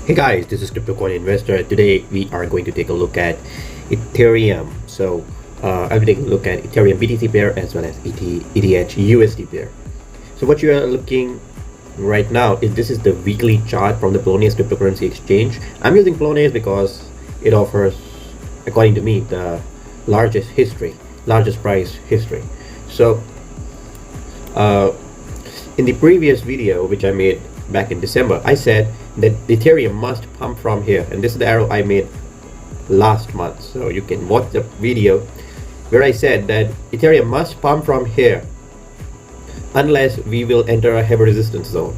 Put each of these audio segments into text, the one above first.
Hey guys, this is CryptoCoin Investor. Today we are going to take a look at Ethereum. I'll be taking a look at Ethereum BTC pair as well as ETH USD pair. So what you are looking right now is this is the weekly chart from the Poloniex cryptocurrency exchange. I'm using Poloniex because it offers, according to me, the largest price history. So in the previous video which I made back in December, I said that Ethereum must pump from here, and this is the arrow I made last month. So you can watch the video where I said that Ethereum must pump from here unless we will enter a heavy resistance zone.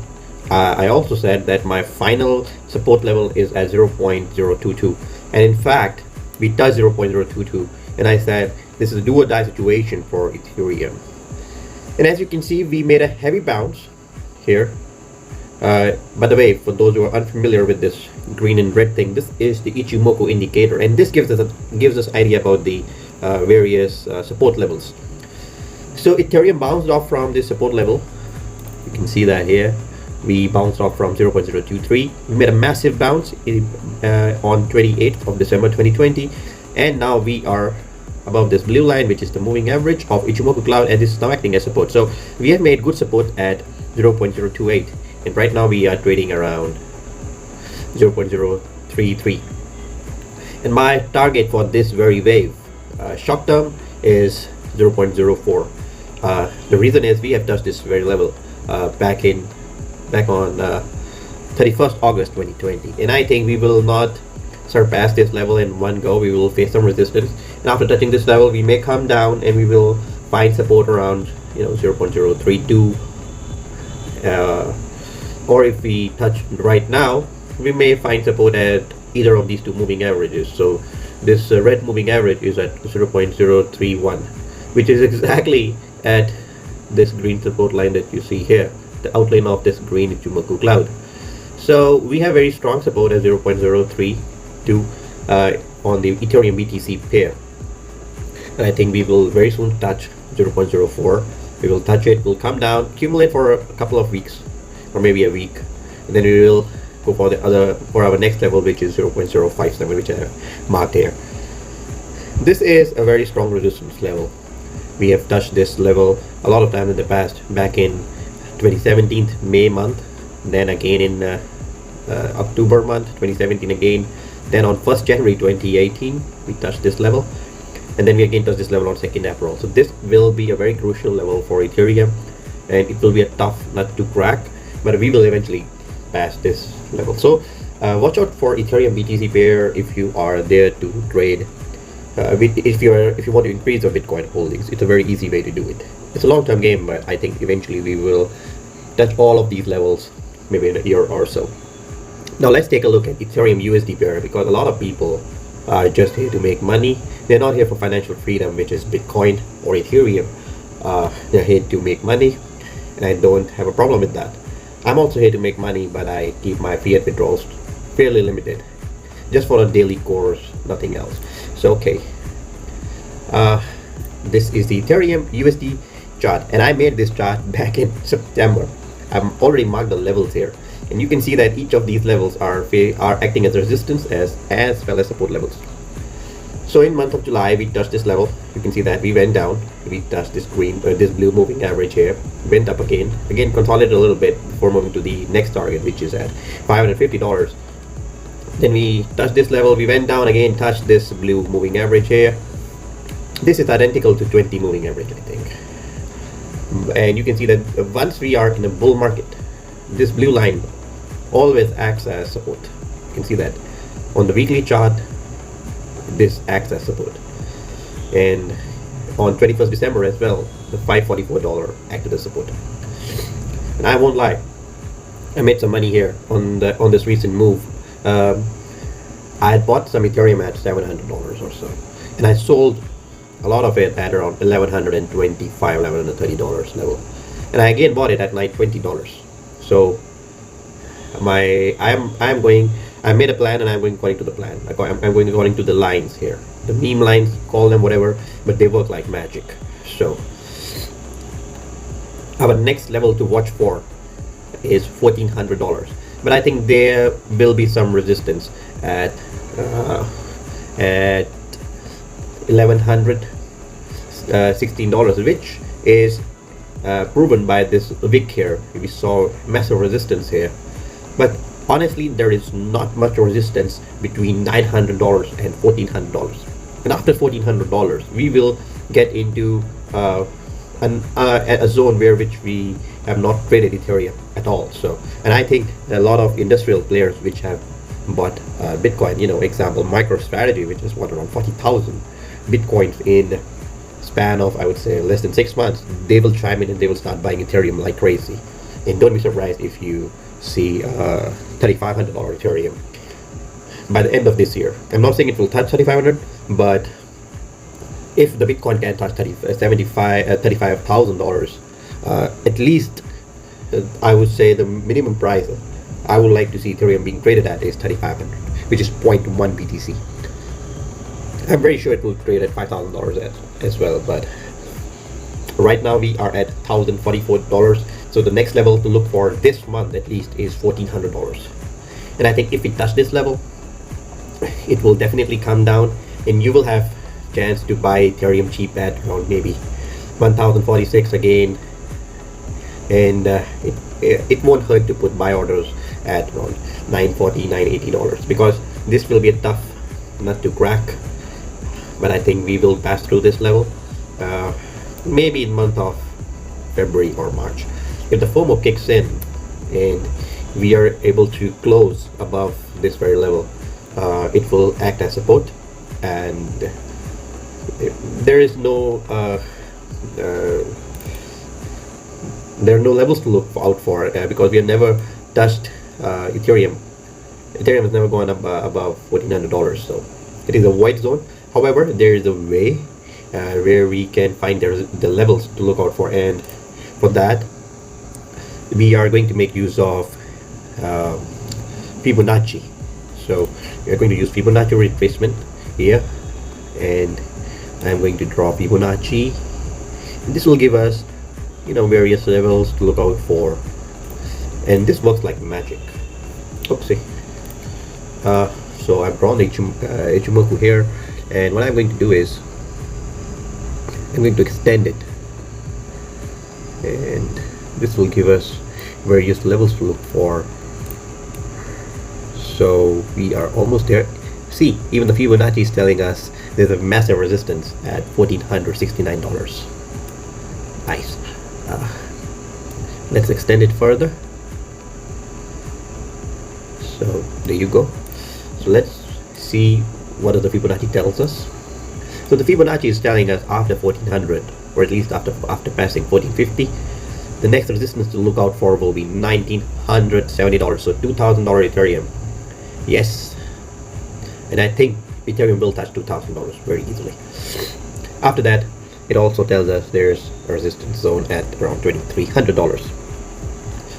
I also said that my final support level is at 0.022, and in fact we touched 0.022, and I said this is a do or die situation for Ethereum. And as you can see, we made a heavy bounce here. By the way, for those who are unfamiliar with this green and red thing, this is the Ichimoku Indicator, and this gives us idea about the various support levels. So Ethereum bounced off from this support level. You can see that here. We bounced off from 0.023. We made a massive bounce on 28th of December 2020, and now we are above this blue line, which is the moving average of Ichimoku Cloud, and this is now acting as support. So we have made good support at 0.028. And right now we are trading around 0.033, and my target for this very wave short term is 0.04. The reason is we have touched this very level back on 31st August 2020, and I think we will not surpass this level in one go. We will face some resistance, and after touching this level we may come down and we will find support around 0.032, or if we touch right now, we may find support at either of these two moving averages. So this red moving average is at 0.031, which is exactly at this green support line that you see here, the outline of this green Ichimoku Cloud. So we have very strong support at 0.032 on the Ethereum BTC pair, and I think we will very soon touch 0.04. We will touch it, we'll come down, accumulate for a couple of weeks or maybe a week, and then we will go for our next level, which is 0.057, which I have marked here. This is a very strong resistance level. We have touched this level a lot of times in the past, back in 2017 May month, then again in October month 2017 again, then on 1st January 2018 we touched this level, and then we again touched this level on 2nd April. So this will be a very crucial level for Ethereum, and it will be a tough nut to crack, but we will eventually pass this level. So watch out for Ethereum BTC pair if you are there to trade. If you want to increase your Bitcoin holdings, it's a very easy way to do it. It's a long-term game, but I think eventually we will touch all of these levels maybe in a year or so. Now let's take a look at Ethereum USD pair, because a lot of people are just here to make money. They're not here for financial freedom, which is Bitcoin or Ethereum. They're here to make money, and I don't have a problem with that. I'm also here to make money, but I keep my fiat withdrawals fairly limited, just for a daily course, nothing else. So okay, this is the Ethereum USD chart, and I made this chart back in September. I've already marked the levels here, and you can see that each of these levels are acting as resistance as well as support levels. So in month of July we touched this level. You can see that we went down, we touched this this blue moving average here, went up again consolidated a little bit before moving to the next target, which is at $550. Then we touched this level, we went down again, touched this blue moving average here. This is identical to 20 moving average, I think, and you can see that once we are in a bull market, this blue line always acts as support. You can see that on the weekly chart, this acts as support, and on 21st December as well, the $544 acted as support. And I won't lie, I made some money here on this recent move. I had bought some Ethereum at $700 or so, and I sold a lot of it at around $1,125, $1,130 level, and I again bought it at like $20. So I made a plan, and I'm going according to the plan. I'm going according to the lines here, the meme lines, call them whatever, but they work like magic. So our next level to watch for is $1,400. but I think there will be some resistance at 1100 $16, which is proven by this wick here. We saw massive resistance here, but honestly there is not much resistance between $900 and $1400, and after $1400 we will get into a zone which we have not traded Ethereum at all. So, and I think a lot of industrial players which have bought Bitcoin, example MicroStrategy, which is around 40,000 Bitcoins in span of, I would say, less than 6 months, they will chime in and they will start buying Ethereum like crazy. And don't be surprised if you see $3,500 Ethereum by the end of this year. I'm not saying it will touch 3,500, but if the Bitcoin can touch $35,000, at least I would say the minimum price I would like to see Ethereum being traded at is 3,500, which is 0.1 BTC. I'm very sure it will trade at $5,000 as well, but right now we are at $1,044. So the next level to look for this month at least is $1,400, and I think if we touch this level, it will definitely come down, and you will have chance to buy Ethereum cheap at around maybe 1,046 again, and it won't hurt to put buy orders at around $940, $980, because this will be a tough nut to crack. But I think we will pass through this level maybe in month of February or March. If the FOMO kicks in and we are able to close above this very level, it will act as support, and there is no there are no levels to look out for because we have never touched Ethereum. Ethereum has never gone up above $1,400, so it is a white zone. However, there is a way where we can find the levels to look out for, and for that we are going to make use of Fibonacci. So we are going to use Fibonacci retracement here, and I'm going to draw Fibonacci, and this will give us various levels to look out for, and this works like magic. Oopsie. So I've drawn the Ichimoku here, and what I'm going to do is I'm going to extend it, and this will give us various levels to look for. So we are almost there. See, even the Fibonacci is telling us there's a massive resistance at $1,469. Nice. Let's extend it further. So there you go. So let's see what the Fibonacci tells us. So the Fibonacci is telling us after 1400, or at least after passing 1450, the next resistance to look out for will be $1,970. So $2,000 Ethereum. Yes, and I think Ethereum will touch $2,000 very easily. After that, it also tells us there's a resistance zone at around $2,300.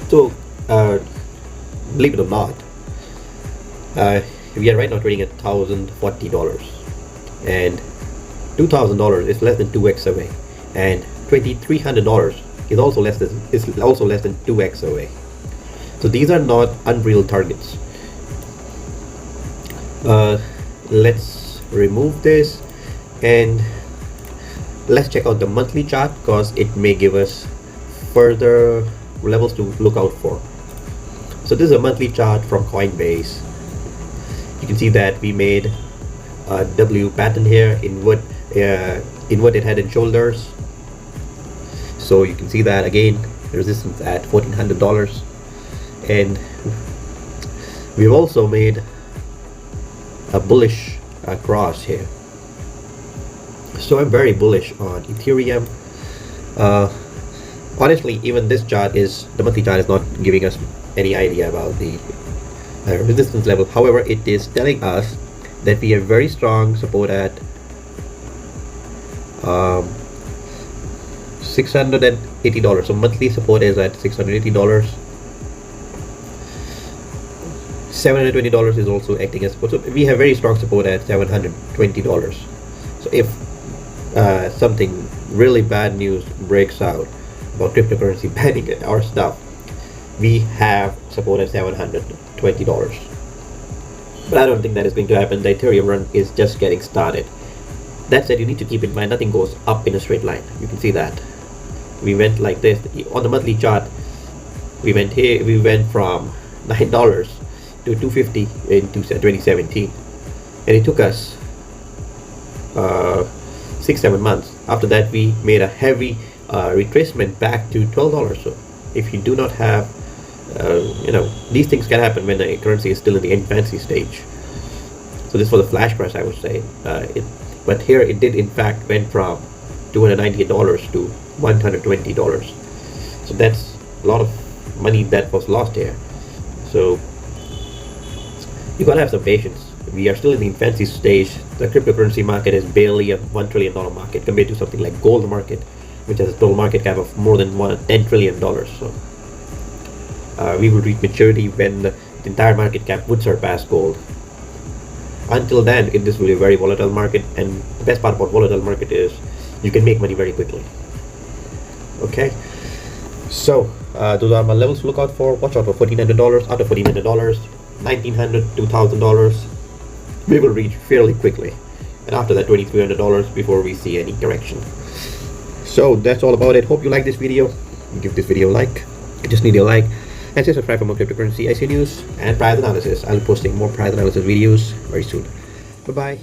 So believe it or not, we are right now trading at $1,040, and $2,000 is less than 2x away, and $2,300 is also less than 2x away. So these are not unreal targets. Let's remove this and let's check out the monthly chart, because it may give us further levels to look out for. So this is a monthly chart from Coinbase. You can see that we made a W pattern here, inverted head and shoulders. So you can see that again, resistance at $1,400, and we've also made a bullish cross here. So I'm very bullish on Ethereum. Honestly, even this chart the monthly chart is not giving us any idea about the resistance level. However, it is telling us that we have very strong support at $680. So monthly support is at $680. $720 is also acting as support. So we have very strong support at $720. So if something really bad news breaks out about cryptocurrency banning our stuff, we have support at $720. But I don't think that is going to happen. The Ethereum run is just getting started. That said, you need to keep in mind nothing goes up in a straight line. You can see that we went like this on the monthly chart. We went from $9 to $250 in 2017, and it took us 6-7 months. After that, we made a heavy retracement back to $12. So if you do not have these things can happen when the currency is still in the infancy stage. So this was a flash crash, I would say. But here it did in fact went from $298 to $120. So that's a lot of money that was lost here. So you gotta have some patience. We are still in the infancy stage. The cryptocurrency market is barely a $1 trillion market compared to something like gold market, which has a total market cap of more than $10 trillion. So we will reach maturity when the entire market cap would surpass gold. Until then, this will be a very volatile market, and the best part about volatile market is you can make money very quickly. Okay, so those are my levels to look out for. Watch out for $1,400. After $1,400, $1,900, $2,000, we will reach fairly quickly, and after that $2,300 before we see any correction. So that's all about it. Hope you like this video. Give this video a like. I just need a like. And subscribe for more cryptocurrency IC news and price analysis. I'll be posting more price analysis videos very soon. Bye bye.